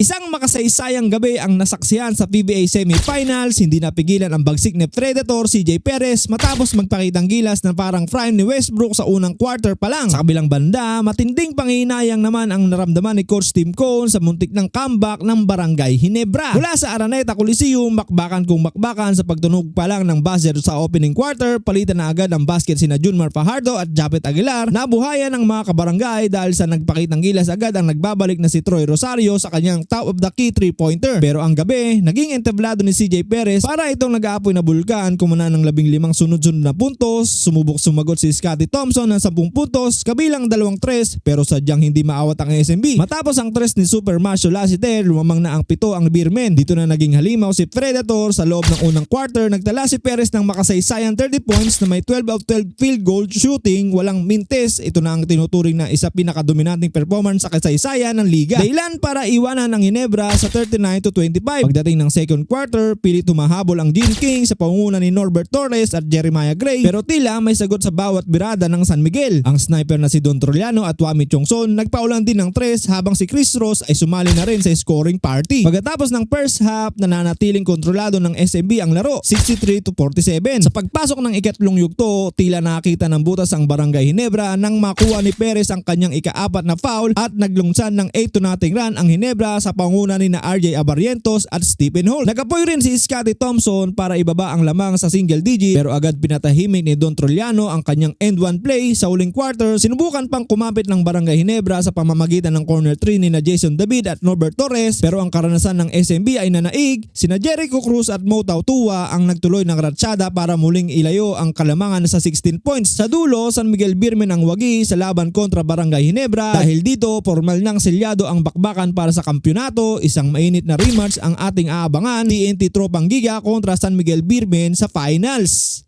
Isang makasaysayang gabi ang nasaksihan sa PBA semifinals. Hindi napigilan ang bagsik ni Predator CJ Perez matapos magpakitang gilas na parang prime ni Westbrook sa unang quarter pa lang. Sa kabilang banda, matinding panghihinayang naman ang naramdaman ni Coach Tim Cone sa muntik ng comeback ng Barangay Ginebra. Mula sa Araneta Coliseum, makbakan kung makbakan sa pagtunog pa lang ng buzzer sa opening quarter, palitan na agad ang basket sina Junmar Fajardo at Japet Aguilar. Nabuhayan ng mga kabarangay dahil sa nagpakitang gilas agad ang nagbabalik na si Troy Rosario sa kanyang top of the key 3-pointer. Pero ang gabi, naging entablado ni CJ Perez para itong nag-aapoy na bulkan, kumuna ng 15 sunod-sunod na puntos, sumubok sumagot si Scottie Thompson ng 10 puntos, kabilang 2 tres, pero sadyang hindi maawat ang SMB. Matapos ang tres ni Super Macho Lassiter, lumamang na ang 7 ang Beermen. Dito na naging halimaw si Predator. Sa loob ng unang quarter, nagtala si Perez ng makasaysayang 30 points na may 12 of 12 field goal shooting, walang mintes. Ito na ang tinuturing na isa pinakadominanting performance sa kasaysayan ng liga. Dahilan para iwanan ang Ginebra sa 39-25. Pagdating ng second quarter, pilit tumahabol ang Gene King sa pangunguna ni Norbert Torres at Jeremiah Gray, pero tila may sagot sa bawat birada ng San Miguel. Ang sniper na si Don Trollano at Wami Chongson nagpaulan din ng tres, habang si Chris Ross ay sumali na rin sa scoring party. Pagkatapos ng first half, nananatiling kontrolado ng SMB ang laro, 63-47. Sa pagpasok ng ikatlong yugto, tila nakita ng butas ang Barangay Ginebra nang makuha ni Perez ang kanyang ika-4 na foul at naglungsan ng 8-0 run ang Ginebra sa panguna ni na RJ Abarrientos at Stephen Holt. Nagapoy rin si Scottie Thompson para ibaba ang lamang sa single digit, pero agad pinatahimik ni Don Trollano ang kanyang end one play sa huling quarter. Sinubukan pang kumapit ng Barangay Ginebra sa pamamagitan ng corner 3 ni na Jason David at Norbert Torres, pero ang karanasan ng SMB ay nanaig. Sina Jericho Cruz at Mo Tautua ang nagtuloy ng ratsyada para muling ilayo ang kalamangan sa 16 points. Sa dulo, San Miguel Beermen ang wagi sa laban kontra Barangay Ginebra. Dahil dito, formal nang selyado ang bakbakan para sa kampyonato. Isang mainit na rematch ang ating aabangan, TNT Tropang Giga kontra San Miguel Beermen sa finals.